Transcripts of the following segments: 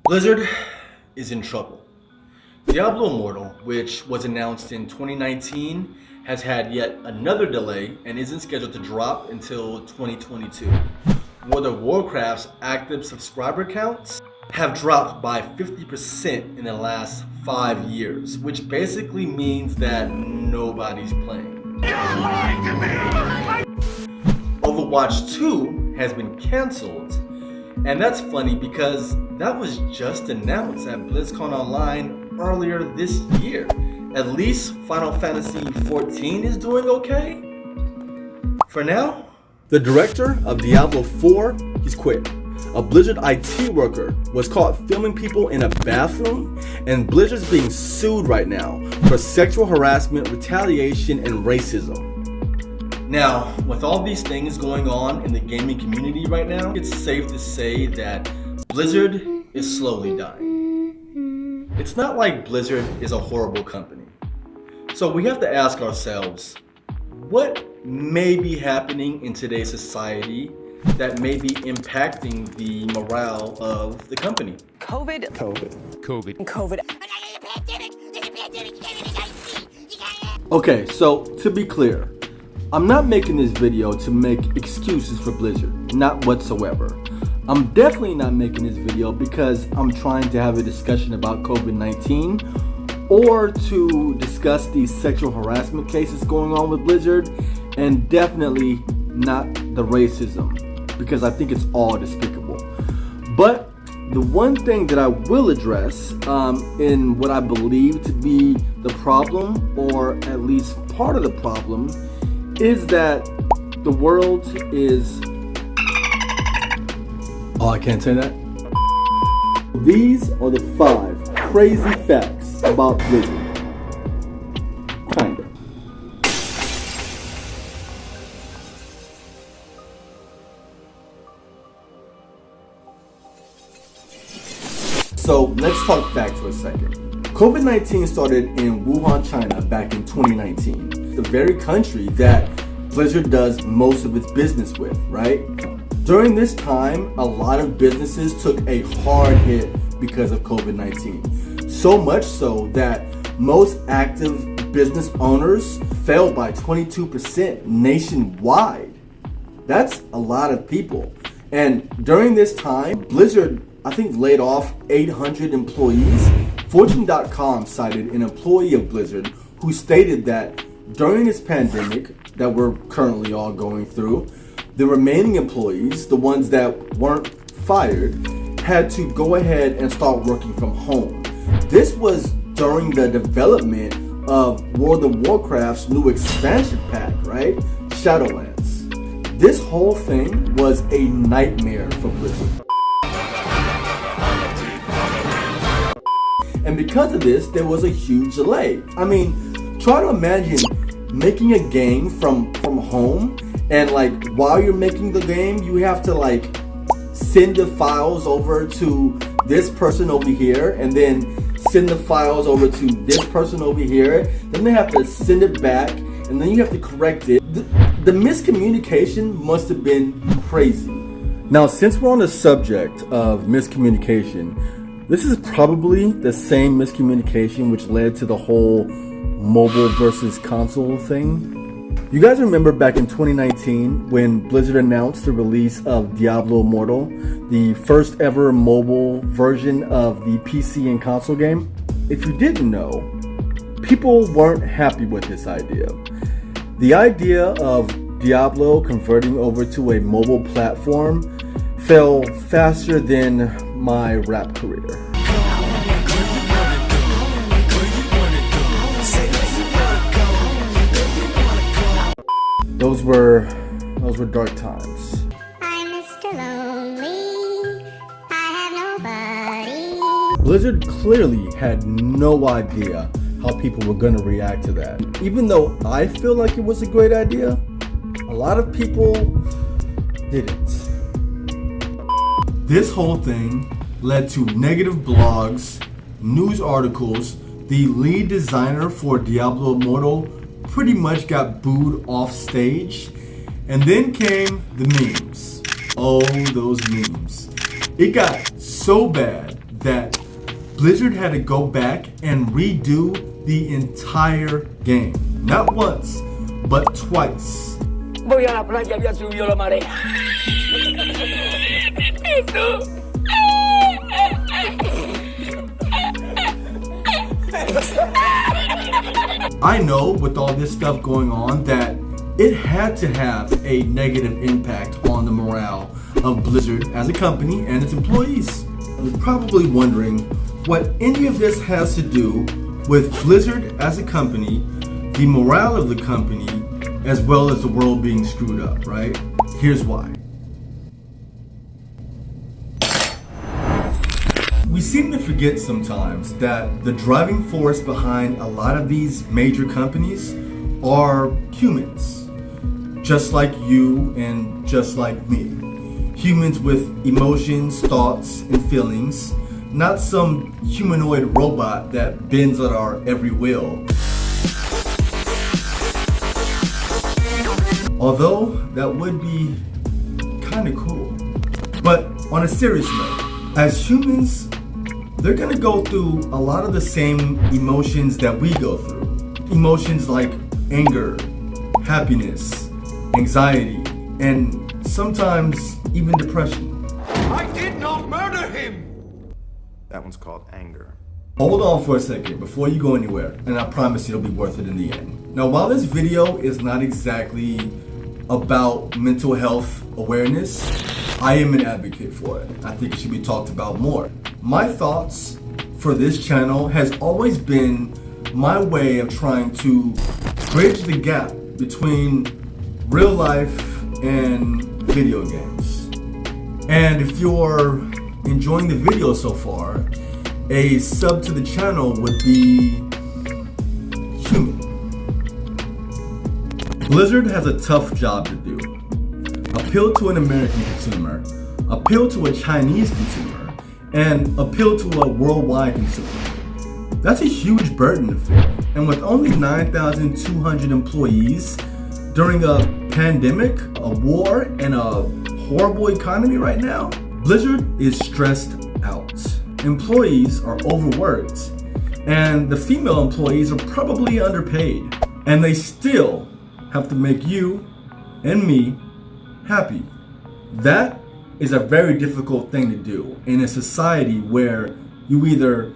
Blizzard is in trouble. Diablo Immortal, which was announced in 2019, has had yet another delay and isn't scheduled to drop until 2022. World of Warcraft's active subscriber counts have dropped by 50% in the last 5 years, which basically means that nobody's playing. You lied to me! Overwatch 2 has been cancelled, and that's funny because that was just announced at BlizzConline earlier this year. At least Final Fantasy XIV is doing okay for now. The director of Diablo 4, he's quit. A Blizzard IT worker was caught filming people in a bathroom, and Blizzard's being sued right now for sexual harassment, retaliation, and racism. Now, with all these things going on in the gaming community right now, it's safe to say that Blizzard is slowly dying. It's not like Blizzard is a horrible company. So we have to ask ourselves, what may be happening in today's society that may be impacting the morale of the company? COVID. Okay, so to be clear, I'm not making this video to make excuses for Blizzard, not whatsoever. I'm definitely not making this video because I'm trying to have a discussion about COVID-19 or to discuss these sexual harassment cases going on with Blizzard, and definitely not the racism, because I think it's all despicable. But the one thing that I will address in what I believe to be the problem, or at least part of the problem, is that the world is... Oh, I can't say that? These are the 5 crazy facts about Blizzard. Kinda. So let's talk facts for a second. COVID-19 started in Wuhan, China back in 2019. The very country that Blizzard does most of its business with, right? During this time, a lot of businesses took a hard hit because of COVID-19. So much so that most active business owners fell by 22% nationwide. That's a lot of people. And during this time, Blizzard, I think, laid off 800 employees. Fortune.com cited an employee of Blizzard who stated that during this pandemic that we're currently all going through, the remaining employees, the ones that weren't fired, had to go ahead and start working from home. This was during the development of World of Warcraft's new expansion pack, right? Shadowlands. This whole thing was a nightmare for Blizzard. And because of this, there was a huge delay. I mean, try to imagine making a game from home, and like while you're making the game, you have to like send the files over to this person over here, and then send the files over to this person over here. Then they have to send it back, and then you have to correct it. The miscommunication must have been crazy. Now, since we're on the subject of miscommunication, this is probably the same miscommunication which led to the whole mobile versus console thing. You guys remember back in 2019 when Blizzard announced the release of Diablo Immortal, the first ever mobile version of the PC and console game? If you didn't know, people weren't happy with this idea. The idea of Diablo converting over to a mobile platform fell faster than my rap career. Those were dark times. I'm Mr. Lonely. I have nobody. Blizzard clearly had no idea how people were gonna react to that. Even though I feel like it was a great idea, a lot of people didn't. This whole thing led to negative blogs, news articles. The lead designer for Diablo Immortal pretty much got booed off stage, and then came the memes. Oh, those memes. It got so bad that Blizzard had to go back and redo the entire game. Not once, but twice. Voy a la playa, ya subió la marea. ¿Y tú? I know with all this stuff going on that it had to have a negative impact on the morale of Blizzard as a company and its employees. You're probably wondering what any of this has to do with Blizzard as a company, the morale of the company, as well as the world being screwed up, right? Here's why. We seem to forget sometimes that the driving force behind a lot of these major companies are humans. Just like you and just like me. Humans with emotions, thoughts, and feelings, not some humanoid robot that bends at our every will. Although that would be kind of cool. But on a serious note, as humans, they're gonna go through a lot of the same emotions that we go through. Emotions like anger, happiness, anxiety, and sometimes even depression. I did not murder him! That one's called anger. Hold on for a second before you go anywhere, and I promise it'll be worth it in the end. Now, while this video is not exactly about mental health awareness, I am an advocate for it. I think it should be talked about more. My thoughts for this channel has always been my way of trying to bridge the gap between real life and video games. And if you're enjoying the video so far, a sub to the channel would be human. Blizzard has a tough job to do. Appeal to an American consumer, appeal to a Chinese consumer, and appeal to a worldwide consumer. That's a huge burden to fill. And with only 9,200 employees during a pandemic, a war, and a horrible economy right now, Blizzard is stressed out. Employees are overworked, and the female employees are probably underpaid. And they still have to make you and me happy. That is a very difficult thing to do in a society where you either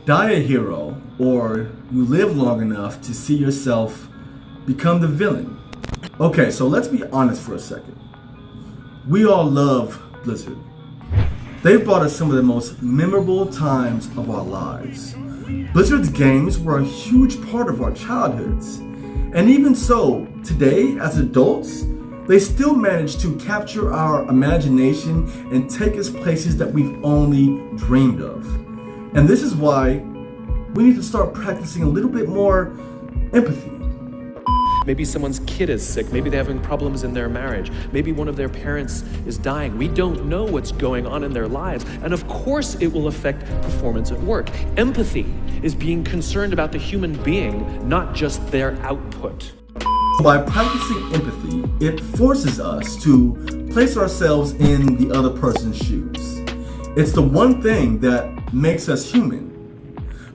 die a hero or you live long enough to see yourself become the villain. Okay, so let's be honest for a second. We all love Blizzard. They've brought us some of the most memorable times of our lives. Blizzard's games were a huge part of our childhoods. And even so, today, as adults, they still manage to capture our imagination and take us places that we've only dreamed of. And this is why we need to start practicing a little bit more empathy. Maybe someone's kid is sick. Maybe they're having problems in their marriage. Maybe one of their parents is dying. We don't know what's going on in their lives. And of course it will affect performance at work. Empathy is being concerned about the human being, not just their output. By practicing empathy, it forces us to place ourselves in the other person's shoes. It's the one thing that makes us human.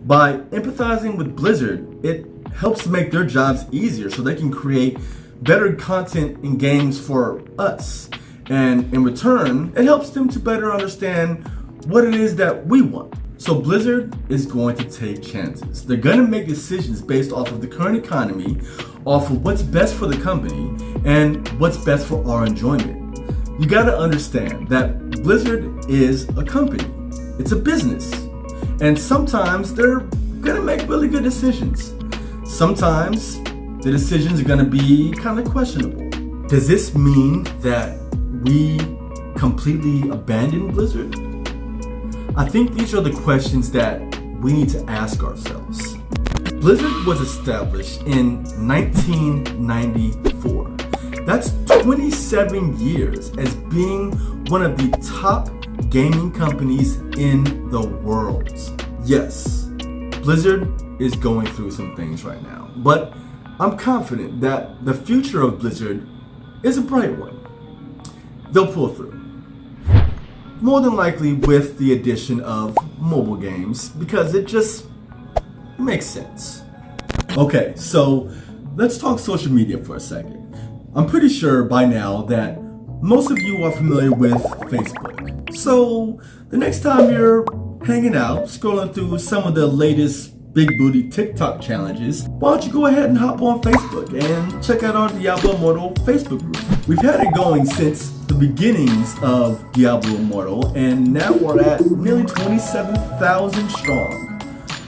By empathizing with Blizzard, it helps make their jobs easier so they can create better content and games for us. And in return, it helps them to better understand what it is that we want. So Blizzard is going to take chances. They're going to make decisions based off of the current economy, off of what's best for the company, and what's best for our enjoyment. You got to understand that Blizzard is a company. It's a business. And sometimes they're going to make really good decisions. Sometimes the decisions are going to be kind of questionable. Does this mean that we completely abandon Blizzard? I think these are the questions that we need to ask ourselves. Blizzard was established in 1994. That's 27 years as being one of the top gaming companies in the world. Yes, Blizzard is going through some things right now, but I'm confident that the future of Blizzard is a bright one. They'll pull through. More than likely with the addition of mobile games because it just makes sense. Okay, so let's talk social media for a second. I'm pretty sure by now that most of you are familiar with Facebook. So the next time you're hanging out, scrolling through some of the latest big booty TikTok challenges, why don't you go ahead and hop on Facebook and check out our Diablo Immortal Facebook group. We've had it going since the beginnings of Diablo Immortal, and now we're at nearly 27,000 strong.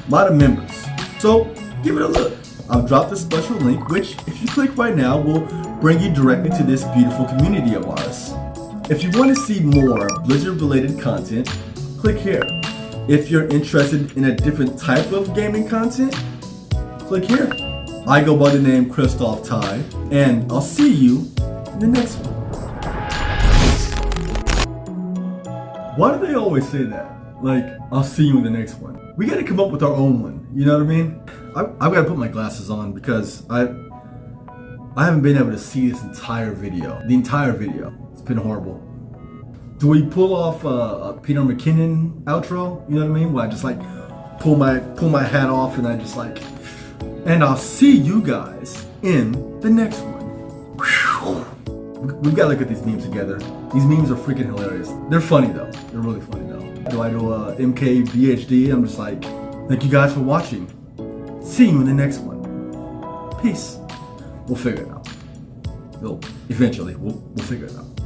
A lot of members. So give it a look. I've dropped a special link, which if you click right now will bring you directly to this beautiful community of ours. If you want to see more Blizzard related content, click here. If you're interested in a different type of gaming content, click here. I go by the name KristophTY, and I'll see you in the next one. Why do they always say that? Like, I'll see you in the next one. We gotta come up with our own one, you know what I mean? I've gotta put my glasses on because I haven't been able to see this entire video. The entire video. It's been horrible. Do we pull off a Peter McKinnon outro? You know what I mean? Where I just like pull my hat off and I just like, and I'll see you guys in the next one. We've got to look at these memes together. These memes are freaking hilarious. They're funny though. They're really funny though. Do I do a MKBHD? I'm just like, thank you guys for watching. See you in the next one. Peace. We'll figure it out. Eventually, we'll figure it out.